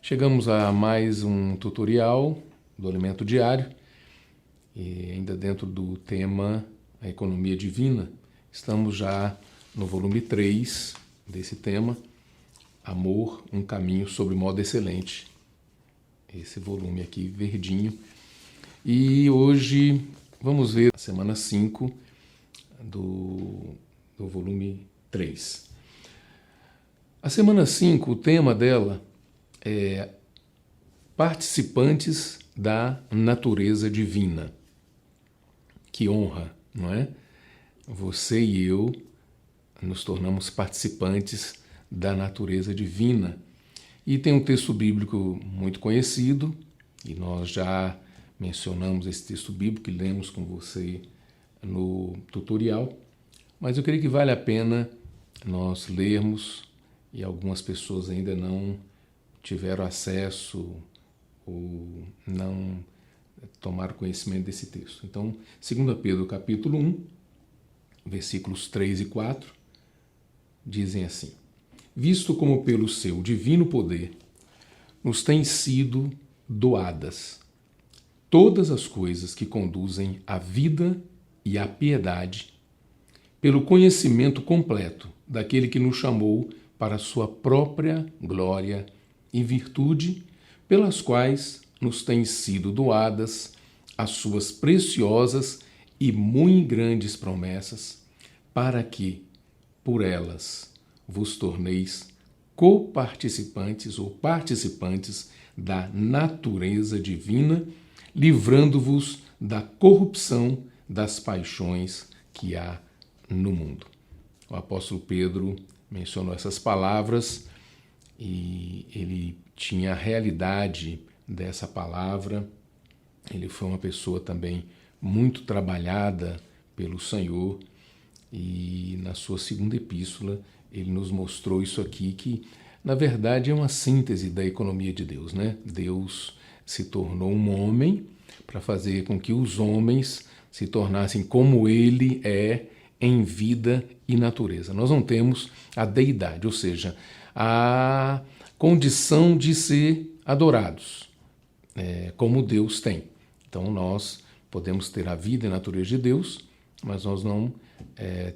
Chegamos a mais um tutorial do Alimento Diário e ainda dentro do tema A Economia Divina. Estamos já no volume 3 desse tema, Amor, um caminho sobre modo excelente. Esse volume aqui verdinho. E hoje vamos ver a semana 5 do volume 3. A semana 5, o tema dela é participantes da natureza divina. Que honra, não é? Você e eu nos tornamos participantes da natureza divina. E tem um texto bíblico muito conhecido, e nós já mencionamos esse texto bíblico que lemos com você no tutorial, mas eu creio que vale a pena nós lermos, e algumas pessoas ainda não tiveram acesso ou não tomaram conhecimento desse texto. Então, 2 Pedro capítulo 1, versículos 3 e 4, dizem assim: visto como pelo seu divino poder nos têm sido doadas todas as coisas que conduzem à vida e à piedade, pelo conhecimento completo daquele que nos chamou para a sua própria glória e virtude, pelas quais nos têm sido doadas as suas preciosas e muito grandes promessas, para que, por elas, vos torneis coparticipantes ou participantes da natureza divina, livrando-vos da corrupção das paixões que há no mundo. O apóstolo Pedro mencionou essas palavras e ele tinha a realidade dessa palavra. Ele foi uma pessoa também muito trabalhada pelo Senhor e na sua segunda epístola ele nos mostrou isso aqui, que na verdade é uma síntese da economia de Deus, né? Deus se tornou um homem para fazer com que os homens se tornassem como ele é em vida e natureza. Nós não temos a deidade, ou seja, a condição de ser adorados, como Deus tem. Então nós podemos ter a vida e a natureza de Deus, mas nós não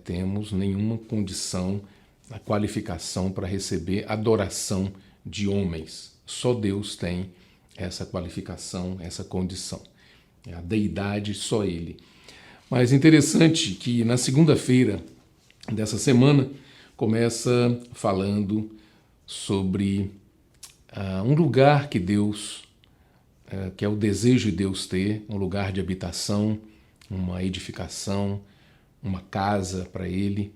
temos nenhuma condição, a qualificação para receber adoração de homens. Só Deus tem essa qualificação, essa condição. A deidade, só Ele. Mas interessante que na segunda-feira dessa semana começa falando sobre um lugar que Deus, que é o desejo de Deus ter, um lugar de habitação, uma edificação, uma casa para Ele.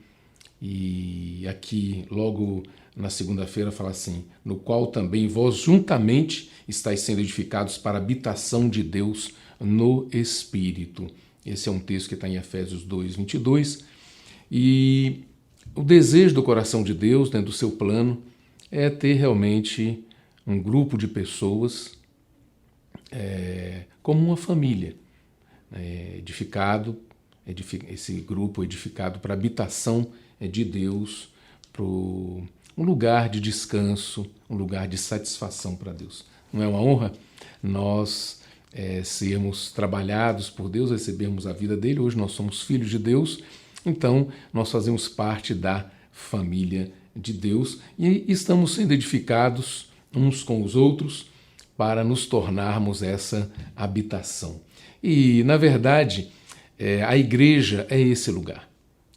E aqui, logo na segunda-feira, fala assim: no qual também vós juntamente estáis sendo edificados para a habitação de Deus no Espírito. Esse é um texto que está em Efésios 2, 22. E o desejo do coração de Deus, dentro do seu plano, é ter realmente um grupo de pessoas como uma família, esse grupo edificado para a habitação de Deus, para um lugar de descanso, um lugar de satisfação para Deus. Não é uma honra nós sermos trabalhados por Deus, recebermos a vida dele? Hoje nós somos filhos de Deus, então nós fazemos parte da família de Deus e estamos sendo edificados uns com os outros para nos tornarmos essa habitação. E, na verdade, a igreja é esse lugar.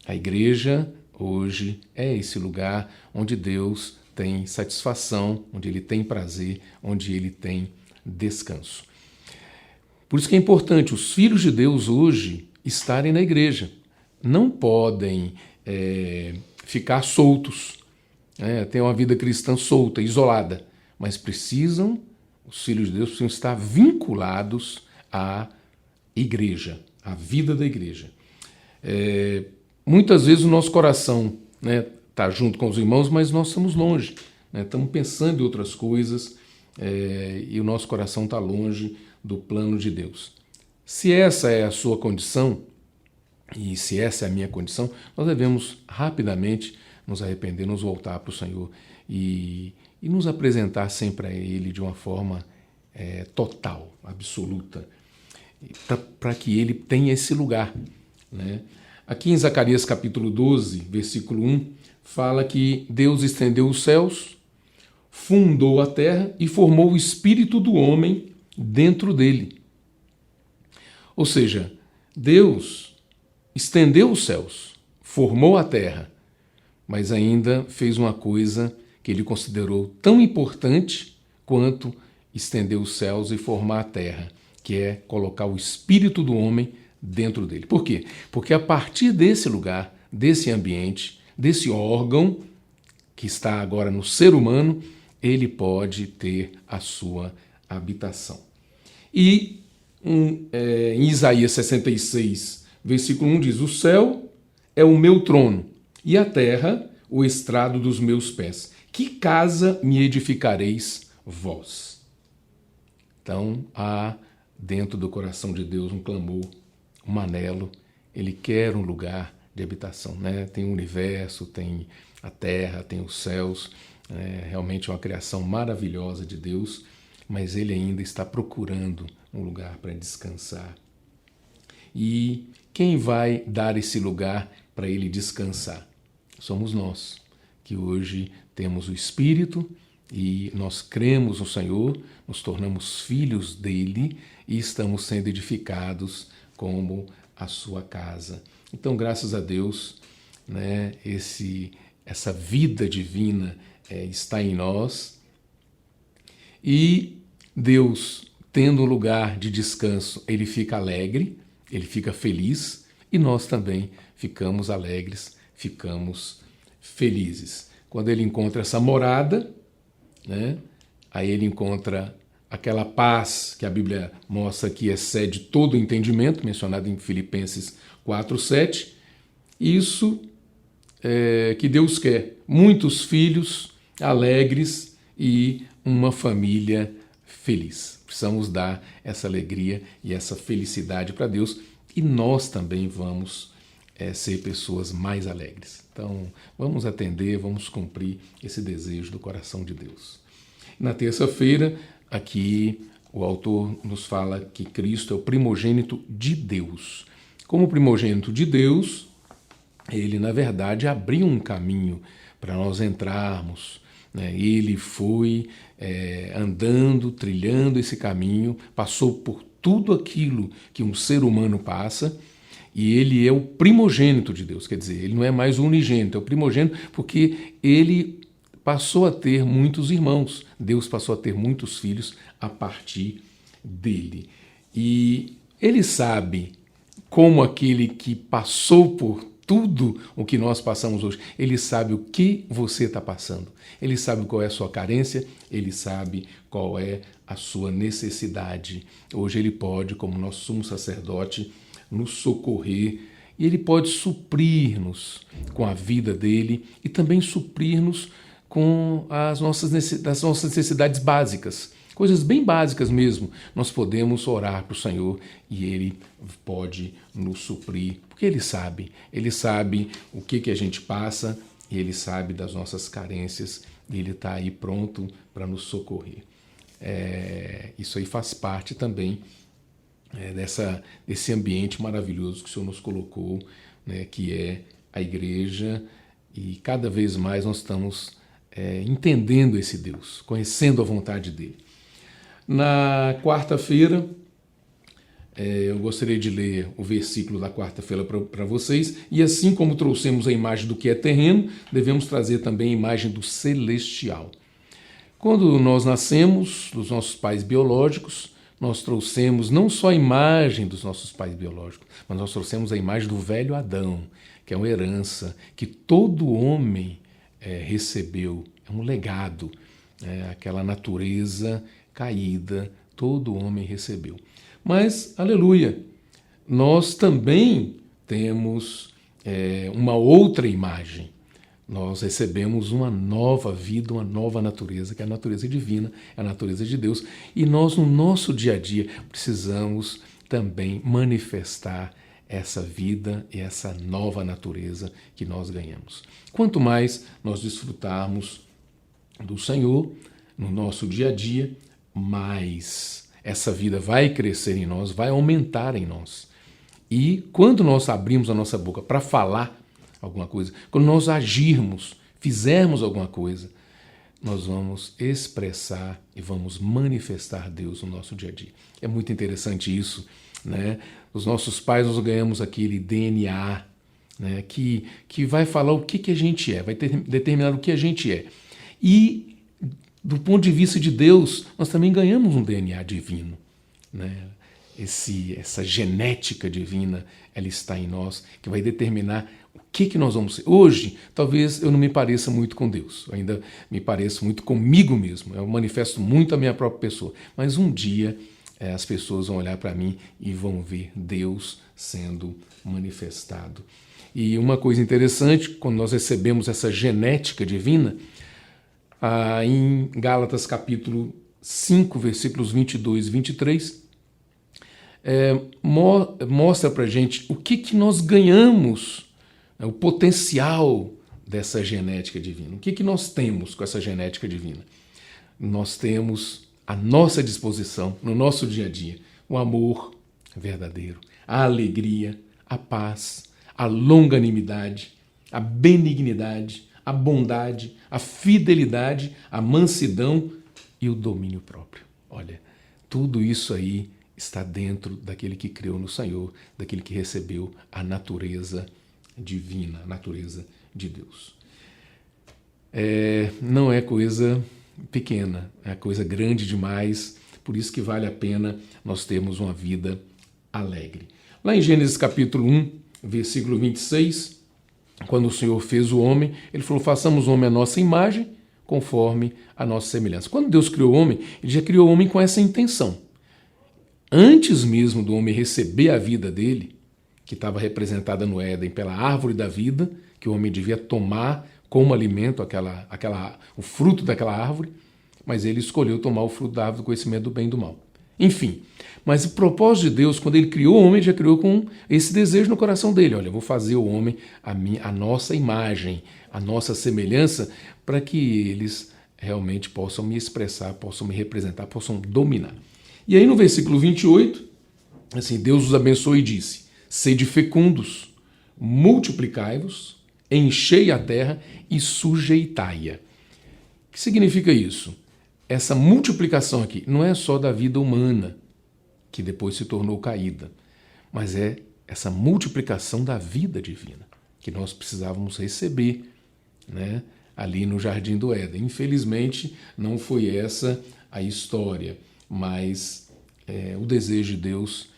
A igreja hoje é esse lugar onde Deus tem satisfação, onde Ele tem prazer, onde Ele tem descanso. Por isso que é importante os filhos de Deus hoje estarem na igreja. Não podem ficar soltos, ter uma vida cristã solta, isolada, mas os filhos de Deus precisam estar vinculados à igreja, à vida da igreja. Muitas vezes o nosso coração está junto com os irmãos, mas nós estamos longe, estamos pensando em outras coisas e o nosso coração está longe do plano de Deus. Se essa é a sua condição, e se essa é a minha condição, nós devemos rapidamente nos arrepender, nos voltar para o Senhor e e nos apresentar sempre a Ele de uma forma total, absoluta, para que Ele tenha esse lugar, né? Aqui em Zacarias capítulo 12, versículo 1, fala que Deus estendeu os céus, fundou a terra e formou o espírito do homem dentro dele. Ou seja, Deus estendeu os céus, formou a terra, mas ainda fez uma coisa que ele considerou tão importante quanto estender os céus e formar a terra, que é colocar o espírito do homem dentro dele. Por quê? Porque a partir desse lugar, desse ambiente, desse órgão que está agora no ser humano, ele pode ter a sua habitação. E em Isaías 66, versículo 1 diz: o céu é o meu trono e a terra o estrado dos meus pés. Que casa me edificareis vós? Então há dentro do coração de Deus um clamor, um anelo. Ele quer um lugar de habitação, né? Tem o universo, tem a terra, tem os céus. Realmente é uma criação maravilhosa de Deus, mas ele ainda está procurando um lugar para descansar. E quem vai dar esse lugar para ele descansar? Somos nós, que hoje temos o Espírito e nós cremos no Senhor, nos tornamos filhos dele e estamos sendo edificados como a sua casa. Então, graças a Deus, né, essa vida divina está em nós, e Deus, tendo um lugar de descanso, ele fica alegre, ele fica feliz, e nós também ficamos alegres, ficamos felizes. Quando ele encontra essa morada, né, aí ele encontra aquela paz que a Bíblia mostra que excede todo o entendimento, mencionado em Filipenses 4:7. Isso que Deus quer: muitos filhos alegres e uma família feliz. Precisamos dar essa alegria e essa felicidade para Deus, e nós também vamos ser pessoas mais alegres. Então, vamos atender, vamos cumprir esse desejo do coração de Deus. Na terça-feira, aqui o autor nos fala que Cristo é o primogênito de Deus. Como primogênito de Deus, ele, na verdade, abriu um caminho para nós entrarmos, né? Ele foi andando, trilhando esse caminho, passou por tudo aquilo que um ser humano passa, e ele é o primogênito de Deus. Quer dizer, ele não é mais o unigênito, é o primogênito porque ele passou a ter muitos irmãos. Deus passou a ter muitos filhos a partir dele. E ele sabe como aquele que passou por tudo o que nós passamos hoje, ele sabe o que você está passando. Ele sabe qual é a sua carência, ele sabe qual é a sua necessidade. Hoje ele pode, como nosso sumo sacerdote, nos socorrer, e ele pode suprir-nos com a vida dele e também suprir-nos com as nossas necessidades básicas, coisas bem básicas mesmo. Nós podemos orar para o Senhor e ele pode nos suprir, porque ele sabe o que a gente passa, e ele sabe das nossas carências, e ele está aí pronto para nos socorrer. Isso aí faz parte também desse ambiente maravilhoso que o Senhor nos colocou, né, que é a igreja, e cada vez mais nós estamos entendendo esse Deus, conhecendo a vontade dele. Na quarta-feira, eu gostaria de ler o versículo da quarta-feira para vocês. E assim como trouxemos a imagem do que é terreno, devemos trazer também a imagem do celestial. Quando nós nascemos dos nossos pais biológicos, nós trouxemos não só a imagem dos nossos pais biológicos, mas nós trouxemos a imagem do velho Adão, que é uma herança que todo homem recebeu, é um legado, aquela natureza caída, todo homem recebeu. Mas, aleluia, nós também temos uma outra imagem. Nós recebemos uma nova vida, uma nova natureza, que é a natureza divina, é a natureza de Deus. E nós, no nosso dia a dia, precisamos também manifestar essa vida e essa nova natureza que nós ganhamos. Quanto mais nós desfrutarmos do Senhor no nosso dia a dia, mas essa vida vai crescer em nós, vai aumentar em nós. E quando nós abrimos a nossa boca para falar alguma coisa, quando nós agirmos, fizermos alguma coisa, nós vamos expressar e vamos manifestar Deus no nosso dia a dia. É muito interessante isso, né? Os nossos pais, nós ganhamos aquele DNA, né, que vai falar o que a gente é, vai determinar o que a gente é. E, do ponto de vista de Deus, nós também ganhamos um DNA divino, né? Essa genética divina, ela está em nós, que vai determinar o que nós vamos ser. Hoje, talvez eu não me pareça muito com Deus, eu ainda me pareço muito comigo mesmo, eu manifesto muito a minha própria pessoa, mas um dia as pessoas vão olhar para mim e vão ver Deus sendo manifestado. E uma coisa interessante, quando nós recebemos essa genética divina, em Gálatas capítulo 5, versículos 22 e 23, mostra para a gente o que nós ganhamos, né, o potencial dessa genética divina. O que nós temos com essa genética divina? Nós temos à nossa disposição, no nosso dia a dia, o amor verdadeiro, a alegria, a paz, a longanimidade, a benignidade, a bondade, a fidelidade, a mansidão e o domínio próprio. Olha, tudo isso aí está dentro daquele que creu no Senhor, daquele que recebeu a natureza divina, a natureza de Deus. Não é coisa pequena, é coisa grande demais, por isso que vale a pena nós termos uma vida alegre. Lá em Gênesis capítulo 1, versículo 26, quando o Senhor fez o homem, ele falou, façamos o homem à nossa imagem, conforme a nossa semelhança. Quando Deus criou o homem, ele já criou o homem com essa intenção. Antes mesmo do homem receber a vida dele, que estava representada no Éden pela árvore da vida, que o homem devia tomar como alimento o fruto daquela árvore, mas ele escolheu tomar o fruto da árvore do conhecimento do bem e do mal. Enfim, mas o propósito de Deus, quando ele criou o homem, ele já criou com esse desejo no coração dele. Olha, eu vou fazer o homem a nossa imagem, a nossa semelhança, para que eles realmente possam me expressar, possam me representar, possam dominar. E aí no versículo 28, assim, Deus os abençoou e disse, sede fecundos, multiplicai-vos, enchei a terra e sujeitai-a. O que significa isso? Essa multiplicação aqui não é só da vida humana, que depois se tornou caída, mas é essa multiplicação da vida divina, que nós precisávamos receber, né, ali no Jardim do Éden. Infelizmente, não foi essa a história, mas o desejo de Deus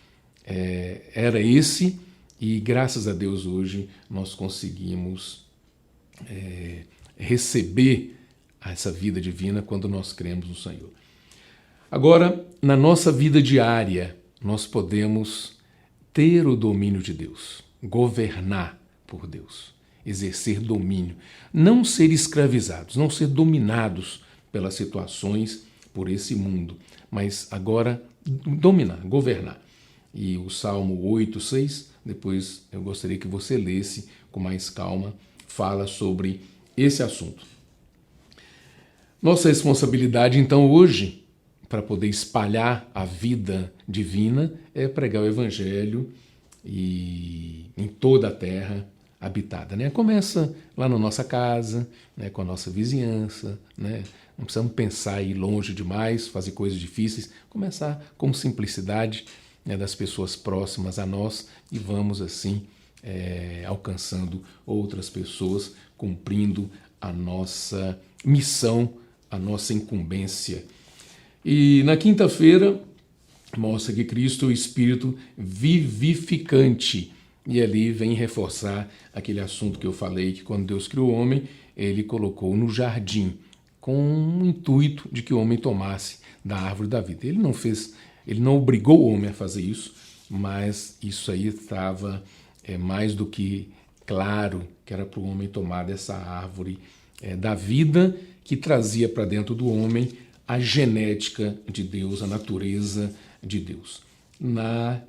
era esse, e graças a Deus hoje nós conseguimos receber essa vida divina quando nós cremos no Senhor. Agora, na nossa vida diária, nós podemos ter o domínio de Deus, governar por Deus, exercer domínio, não ser escravizados, não ser dominados pelas situações, por esse mundo, mas agora dominar, governar. E o Salmo 8:6, depois eu gostaria que você lesse com mais calma, fala sobre esse assunto. Nossa responsabilidade, então, hoje, para poder espalhar a vida divina, é pregar o Evangelho em toda a terra habitada, né? Começa lá na nossa casa, né, com a nossa vizinhança, né? Não precisamos pensar em ir longe demais, fazer coisas difíceis, começar com simplicidade, né, das pessoas próximas a nós e vamos assim alcançando outras pessoas, cumprindo a nossa missão, a nossa incumbência. E na quinta-feira mostra que Cristo é o Espírito vivificante. E ali vem reforçar aquele assunto que eu falei, que quando Deus criou o homem, ele colocou no jardim, com o intuito de que o homem tomasse da árvore da vida. Ele não obrigou o homem a fazer isso, mas isso aí estava mais do que claro, que era para o homem tomar dessa árvore da vida, que trazia para dentro do homem a genética de Deus, a natureza de Deus. Na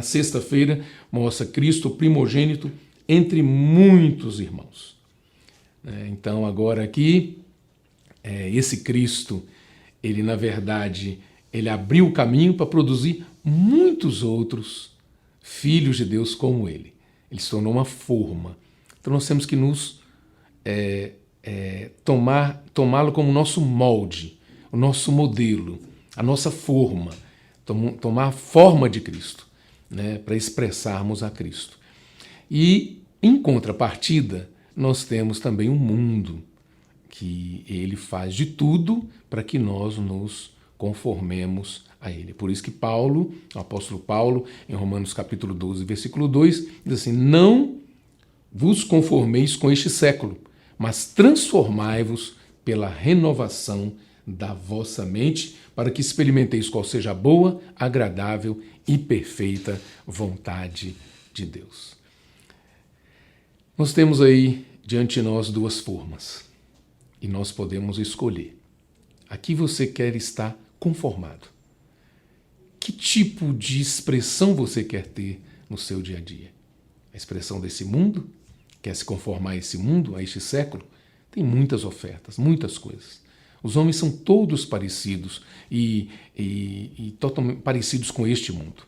sexta-feira, mostra Cristo primogênito entre muitos irmãos. Então, agora aqui, esse Cristo, ele na verdade, ele abriu o caminho para produzir muitos outros filhos de Deus como ele. Ele se tornou uma forma. Então nós temos que nos tomá-lo como nosso molde, o nosso modelo, a nossa forma, tomar a forma de Cristo, né, para expressarmos a Cristo. E, em contrapartida, nós temos também um mundo que ele faz de tudo para que nós nos conformemos a ele. Por isso que Paulo, o apóstolo Paulo, em Romanos capítulo 12, versículo 2, diz assim: não vos conformeis com este século, mas transformai-vos pela renovação da vossa mente, para que experimenteis qual seja a boa, agradável e perfeita vontade de Deus. Nós temos aí diante de nós duas formas e nós podemos escolher. Aqui você quer estar conformado. Que tipo de expressão você quer ter no seu dia a dia? A expressão desse mundo? Quer se conformar a esse mundo, a este século? Tem muitas ofertas, muitas coisas. Os homens são todos parecidos e totalmente parecidos com este mundo.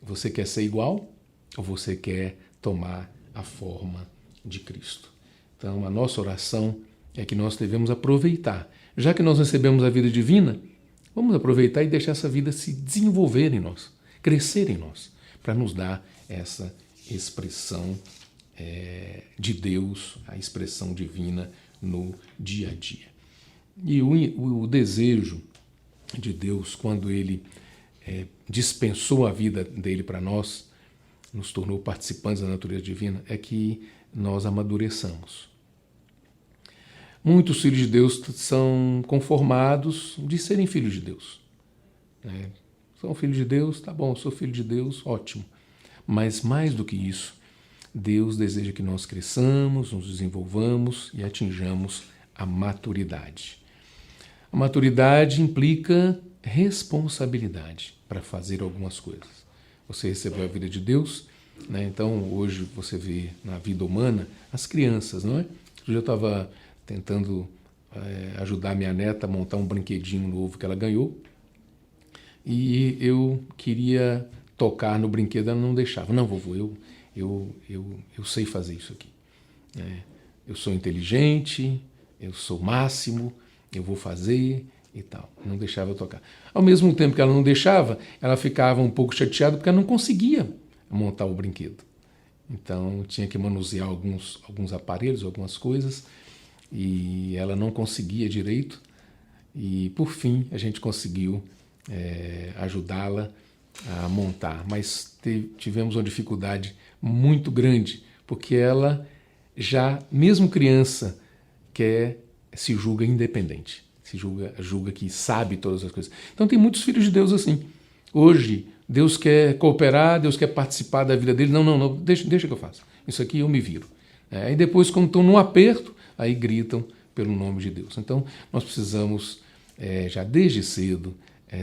Você quer ser igual ou você quer tomar a forma de Cristo? Então, a nossa oração é que nós devemos aproveitar. Já que nós recebemos a vida divina, vamos aproveitar e deixar essa vida se desenvolver em nós, crescer em nós, para nos dar essa expressão de Deus, a expressão divina no dia a dia. E o desejo de Deus, quando Ele dispensou a vida dele para nós, nos tornou participantes da natureza divina, é que nós amadureçamos. Muitos filhos de Deus são conformados de serem filhos de Deus. São filhos de Deus, tá bom, eu sou filho de Deus, ótimo. Mas mais do que isso, Deus deseja que nós cresçamos, nos desenvolvamos e atinjamos a maturidade. A maturidade implica responsabilidade para fazer algumas coisas. Você recebeu a vida de Deus, né? Então hoje você vê na vida humana as crianças, não é? Hoje eu estava tentando ajudar minha neta a montar um brinquedinho novo que ela ganhou e eu queria tocar no brinquedo, ela não deixava. Não, vovô, eu sei fazer isso aqui. Eu sou inteligente, eu sou o máximo, eu vou fazer e tal. Não deixava eu tocar. Ao mesmo tempo que ela não deixava, ela ficava um pouco chateada porque ela não conseguia montar o brinquedo. Então tinha que manusear alguns aparelhos, algumas coisas, e ela não conseguia direito. E por fim a gente conseguiu ajudá-la a montar. Mas tivemos uma dificuldade muito grande, porque ela já, mesmo criança, se julga independente, se julga que sabe todas as coisas. Então tem muitos filhos de Deus assim. Hoje, Deus quer cooperar, Deus quer participar da vida dele. Não, deixa que eu faço. Isso aqui eu me viro. Aí depois, quando estão num aperto, aí gritam pelo nome de Deus. Então nós precisamos, já desde cedo,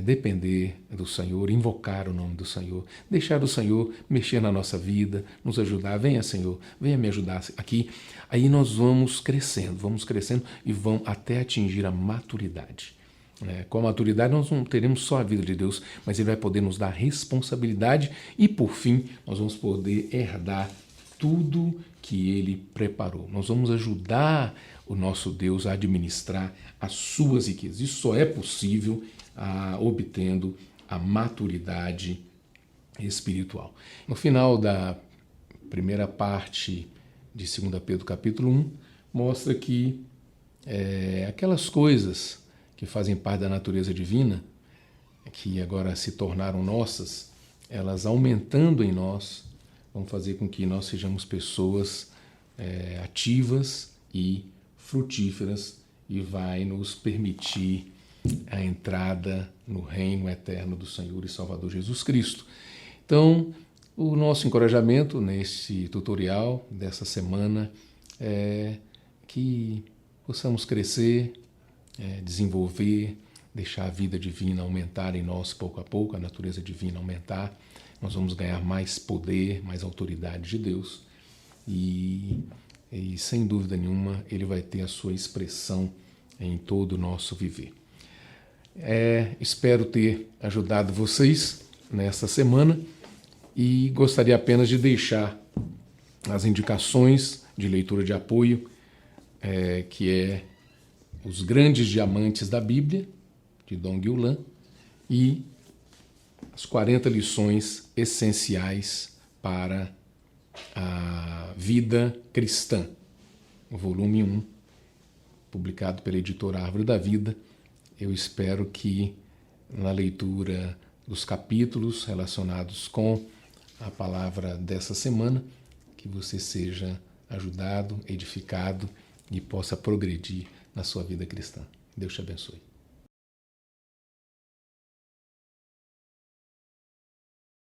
depender do Senhor, invocar o nome do Senhor, deixar o Senhor mexer na nossa vida, nos ajudar. Venha, Senhor, venha me ajudar aqui. Aí nós vamos crescendo e vamos até atingir a maturidade. Com a maturidade nós não teremos só a vida de Deus, mas Ele vai poder nos dar responsabilidade e, por fim, nós vamos poder herdar tudo que Ele preparou. Nós vamos ajudar o nosso Deus a administrar as suas riquezas. Isso só é possível obtendo a maturidade espiritual. No final da primeira parte de 2 Pedro capítulo 1, mostra que aquelas coisas que fazem parte da natureza divina, que agora se tornaram nossas, elas aumentando em nós, vão fazer com que nós sejamos pessoas ativas e frutíferas e vai nos permitir a entrada no reino eterno do Senhor e Salvador Jesus Cristo. Então, o nosso encorajamento nesse tutorial dessa semana é que possamos crescer, desenvolver, deixar a vida divina aumentar em nós pouco a pouco, a natureza divina aumentar. Nós vamos ganhar mais poder, mais autoridade de Deus e sem dúvida nenhuma, Ele vai ter a sua expressão em todo o nosso viver. Espero ter ajudado vocês nesta semana e gostaria apenas de deixar as indicações de leitura de apoio, que é Os Grandes Diamantes da Bíblia, de Dong Yulan, e as 40 lições essenciais para a vida cristã, o volume 1, publicado pela editora Árvore da Vida. Eu espero que na leitura dos capítulos relacionados com a palavra dessa semana, que você seja ajudado, edificado e possa progredir na sua vida cristã. Deus te abençoe.